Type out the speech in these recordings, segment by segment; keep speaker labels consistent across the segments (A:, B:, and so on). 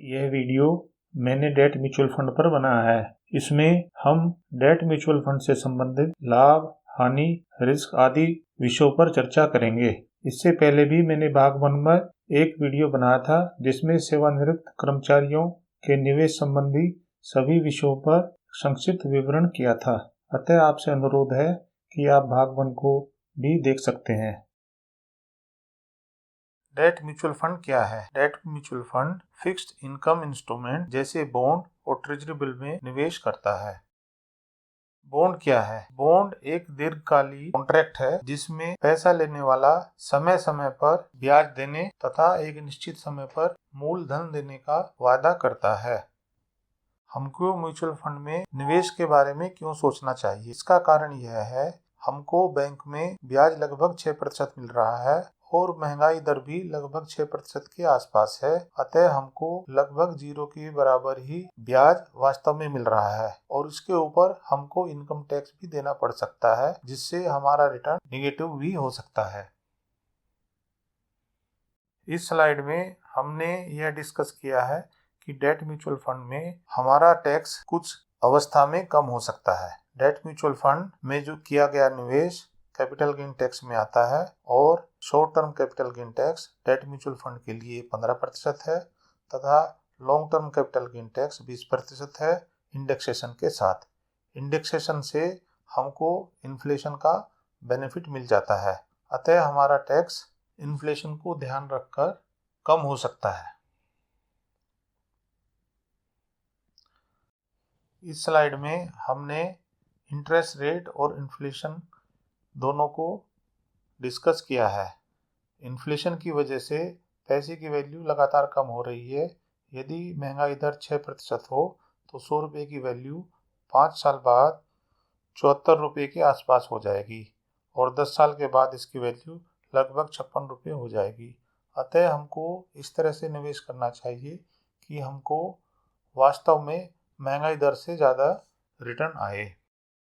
A: यह वीडियो मैंने debt mutual fund पर बनाया है। इसमें हम डेट म्यूचुअल फंड से संबंधित लाभ, हानि, रिस्क आदि विषयों पर चर्चा करेंगे। इससे पहले भी मैंने भाग 1 में एक वीडियो बनाया था जिसमें सेवानिवृत्त कर्मचारियों के निवेश संबंधी सभी विषयों पर संक्षिप्त विवरण किया था। अतः आपसे अनुरोध है कि आप भाग 1 को भी देख सकते हैं। डेट म्यूचुअल फंड क्या है? Debt mutual fund fixed income instrument जैसे बॉन्ड और ट्रेजरी बिल में निवेश करता है। बॉन्ड क्या है? बॉन्ड एक दीर्घकालीन कॉन्ट्रैक्ट है जिसमें पैसा लेने वाला समय समय पर ब्याज देने तथा एक निश्चित समय पर मूलधन देने का वादा करता है। हमको म्यूचुअल फंड में निवेश के बारे में क्यों सोचना चाहिए? इसका कारण यह है, हमको बैंक में ब्याज लगभग 6% मिल रहा है और महंगाई दर भी लगभग 6% के आसपास है। अतः हमको लगभग 0 के बराबर ही ब्याज वास्तव में मिल रहा है और इसके ऊपर हमको इनकम टैक्स भी देना पड़ सकता है, जिससे हमारा रिटर्न निगेटिव भी हो सकता है। इस स्लाइड में हमने यह डिस्कस किया है कि डेट म्यूचुअल फंड में हमारा टैक्स कुछ अवस्था में कम हो सकता है। डेट म्यूचुअल फंड में जो किया गया निवेश कैपिटल गेन टैक्स में आता है और short term capital gain tax debt mutual fund के लिए 15% है तथा long term capital gain tax 20% है इंडेक्सेशन के साथ। इंडेक्सेशन से हमको इन्फ्लेशन का बेनिफिट मिल जाता है, अतः हमारा टैक्स इन्फ्लेशन को ध्यान रखकर कम हो सकता है। इस स्लाइड में हमने इंटरेस्ट रेट और इन्फ्लेशन दोनों को डिस्कस किया है। इन्फ्लेशन की वजह से पैसे की वैल्यू लगातार कम हो रही है। यदि महंगाई दर 6% हो तो 100 रुपये की वैल्यू 5 साल बाद 74 रुपये के आसपास हो जाएगी और 10 साल के बाद इसकी वैल्यू लगभग 56 रुपये हो जाएगी। अतः हमको इस तरह से निवेश करना चाहिए कि हमको वास्तव में महंगाई दर से ज़्यादा रिटर्न आए।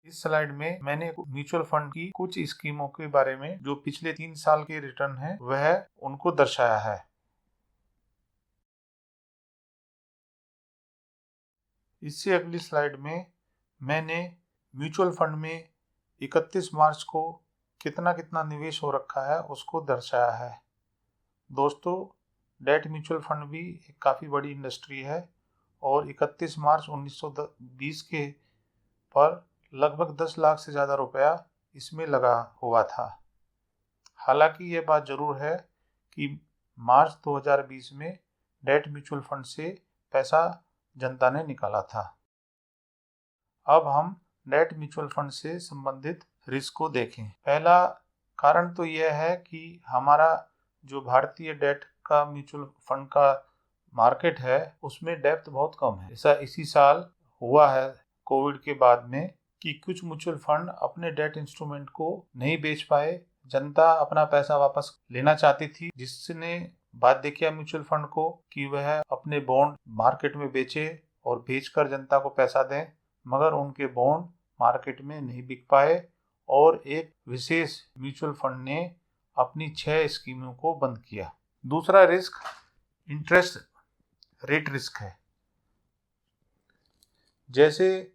A: इस स्लाइड में मैंने म्यूचुअल फंड की कुछ स्कीमों के बारे में जो पिछले 3 साल के रिटर्न है वह उनको दर्शाया है। इससे अगली स्लाइड में मैंने म्यूचुअल फंड में 31 मार्च को कितना कितना निवेश हो रखा है उसको दर्शाया है। दोस्तों, डेट म्यूचुअल फंड भी एक काफ़ी बड़ी इंडस्ट्री है और 31 मार्च 1920 के पर लगभग 10 लाख से ज़्यादा रुपया इसमें लगा हुआ था। हालांकि ये बात ज़रूर है कि मार्च 2020 में डेट म्यूचुअल फंड से पैसा जनता ने निकाला था। अब हम डेट म्यूचुअल फंड से संबंधित रिस्क को देखें। पहला कारण तो यह है कि हमारा जो भारतीय डेट का म्यूचुअल फंड का मार्केट है उसमें डेप्थ बहुत कम है। ऐसा इसी साल हुआ है कोविड के बाद में कि कुछ म्यूचुअल फंड अपने डेट इंस्ट्रूमेंट को नहीं बेच पाए। जनता अपना पैसा वापस लेना चाहती थी, जिसने बाध्य किया म्यूचुअल फंड को कि वह अपने बॉन्ड मार्केट में बेचे और बेचकर जनता को पैसा दें, मगर उनके बॉन्ड मार्केट में नहीं बिक पाए और एक विशेष म्यूचुअल फंड ने अपनी 6 स्कीमों को बंद किया। दूसरा रिस्क इंटरेस्ट रेट रिस्क है। जैसे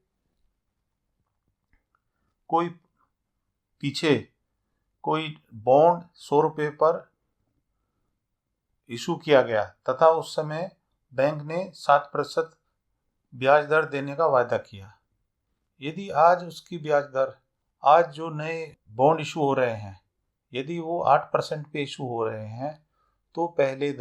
A: कोई बॉन्ड 100 रुपये पर इशू किया गया तथा उस समय बैंक ने 7% ब्याज दर देने का वादा किया। यदि आज उसकी ब्याज दर, आज जो नए बॉन्ड इशू हो रहे हैं, यदि वो 8% पे इशू हो रहे हैं तो पहले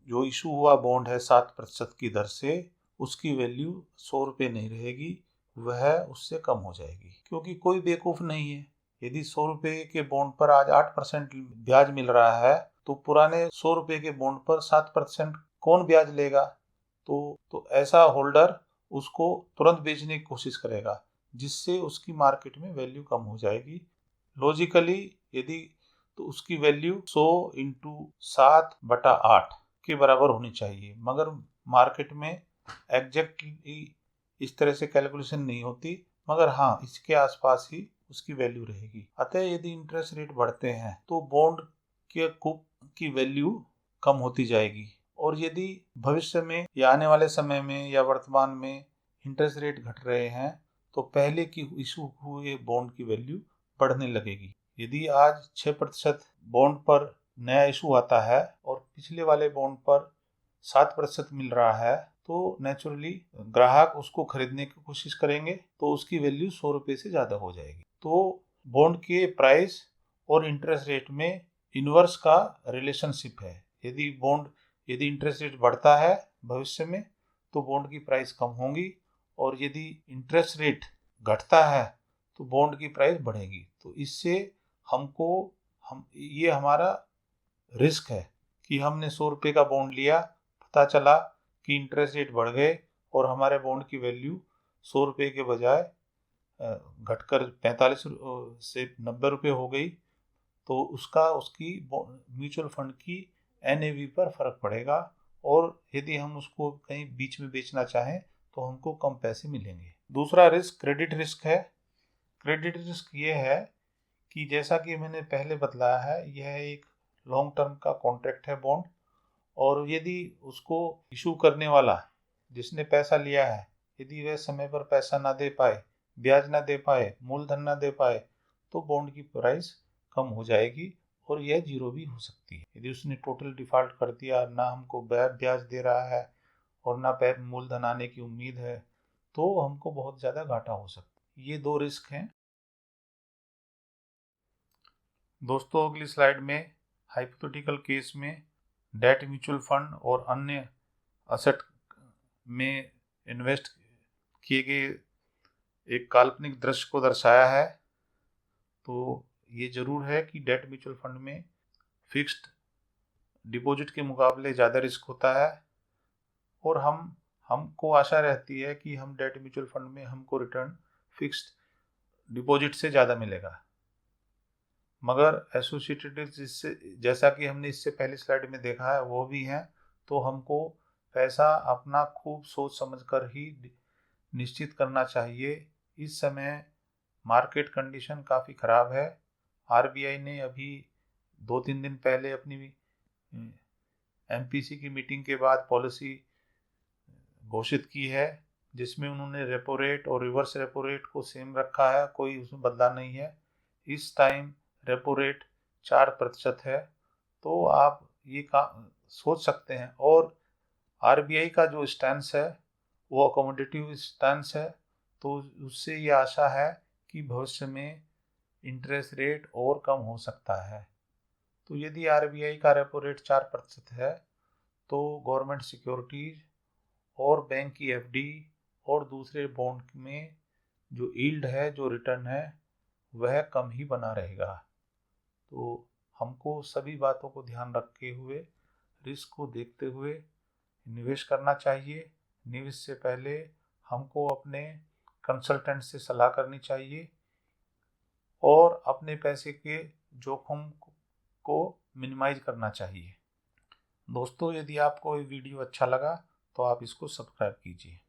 A: जो इशू हुआ बॉन्ड है 7% की दर से, उसकी वैल्यू 100 रुपये नहीं रहेगी, वह उससे कम हो जाएगी। क्योंकि कोई बेवकूफ़ नहीं है। यदि 100 रुपये के बॉन्ड पर आज 8% ब्याज मिल रहा है तो पुराने 100 रुपये के बॉन्ड पर 7% कौन ब्याज लेगा? तो ऐसा होल्डर उसको तुरंत बेचने की कोशिश करेगा, जिससे उसकी मार्केट में वैल्यू कम हो जाएगी। लॉजिकली यदि तो उसकी वैल्यू 100 इंटू 7/8 के बराबर होनी चाहिए, मगर मार्केट में एग्जैक्टली इस तरह से कैलकुलेशन नहीं होती, मगर हाँ, इसके आसपास ही उसकी वैल्यू रहेगी। अतः यदि इंटरेस्ट रेट बढ़ते हैं तो बॉन्ड की वैल्यू कम होती जाएगी और यदि भविष्य में या आने वाले समय में या वर्तमान में इंटरेस्ट रेट घट रहे हैं तो पहले की इशू हुए बॉन्ड की वैल्यू बढ़ने लगेगी। यदि आज 6% बॉन्ड पर नया इशू आता है और पिछले वाले बॉन्ड पर 7% मिल रहा है तो नेचुरली ग्राहक उसको खरीदने की कोशिश करेंगे तो उसकी वैल्यू 100 रुपये से ज़्यादा हो जाएगी। तो बॉन्ड के प्राइस और इंटरेस्ट रेट में इनवर्स का रिलेशनशिप है। यदि इंटरेस्ट रेट बढ़ता है भविष्य में तो बॉन्ड की प्राइस कम होगी, और यदि इंटरेस्ट रेट घटता है तो बॉन्ड की प्राइस बढ़ेगी। तो इससे ये हमारा रिस्क है कि हमने 100 रुपये का बॉन्ड लिया, पता चला कि इंटरेस्ट रेट बढ़ गए और हमारे बॉन्ड की वैल्यू 100 रुपये के बजाय घटकर 45 से 90 रुपये हो गई, तो उसकी म्यूचुअल फंड की NAV पर फर्क पड़ेगा, और यदि हम उसको कहीं बीच में बेचना चाहें तो हमको कम पैसे मिलेंगे। दूसरा रिस्क क्रेडिट रिस्क है। क्रेडिट रिस्क ये है कि जैसा कि मैंने पहले बतलाया है, यह एक लॉन्ग टर्म का कॉन्ट्रैक्ट है बॉन्ड, और यदि उसको इशू करने वाला जिसने पैसा लिया है यदि वह समय पर पैसा ना दे पाए, ब्याज ना दे पाए, मूलधन ना दे पाए, तो बॉन्ड की प्राइस कम हो जाएगी और यह जीरो भी हो सकती है। यदि उसने टोटल डिफॉल्ट कर दिया, ना हमको ब्याज दे रहा है और ना मूलधन आने की उम्मीद है, तो हमको बहुत ज़्यादा घाटा हो सकता है। ये दो रिस्क हैं। दोस्तों, अगली स्लाइड में हाइपोथेटिकल केस में डेट म्यूचुअल फंड और अन्य असेट में इन्वेस्ट किए गए एक काल्पनिक दृश्य को दर्शाया है। तो ये जरूर है कि डेट म्यूचुअल फंड में फिक्स्ड डिपॉजिट के मुकाबले ज़्यादा रिस्क होता है, और हमको आशा रहती है कि हम डेट म्यूचुअल फंड में हमको रिटर्न फिक्स्ड डिपॉजिट से ज़्यादा मिलेगा। मगर एसोसिएटेड जिससे, जैसा कि हमने इससे पहली स्लाइड में देखा है, वो भी हैं, तो हमको पैसा अपना खूब सोच समझकर ही निश्चित करना चाहिए। इस समय मार्केट कंडीशन काफ़ी ख़राब है। RBI ने अभी 2-3 दिन पहले अपनी MPC की मीटिंग के बाद पॉलिसी घोषित की है, जिसमें उन्होंने रेपो रेट और रिवर्स रेपो रेट को सेम रखा है, कोई उसमें बदला नहीं है। इस टाइम रेपो रेट 4% है, तो आप ये सोच सकते हैं। और RBI का जो स्टैंस है वो अकोमोडेटिव स्टैंस है, तो उससे ये आशा है कि भविष्य में इंटरेस्ट रेट और कम हो सकता है। तो यदि RBI का रेपो रेट 4% है तो गवर्नमेंट सिक्योरिटीज और बैंक की FD और दूसरे बॉन्ड में जो यील्ड है, जो रिटर्न है, वह कम ही बना रहेगा। तो हमको सभी बातों को ध्यान रखते हुए, रिस्क को देखते हुए निवेश करना चाहिए। निवेश से पहले हमको अपने कंसल्टेंट से सलाह करनी चाहिए और अपने पैसे के जोखिम को मिनिमाइज करना चाहिए। दोस्तों, यदि आपको ये वीडियो अच्छा लगा तो आप इसको सब्सक्राइब कीजिए।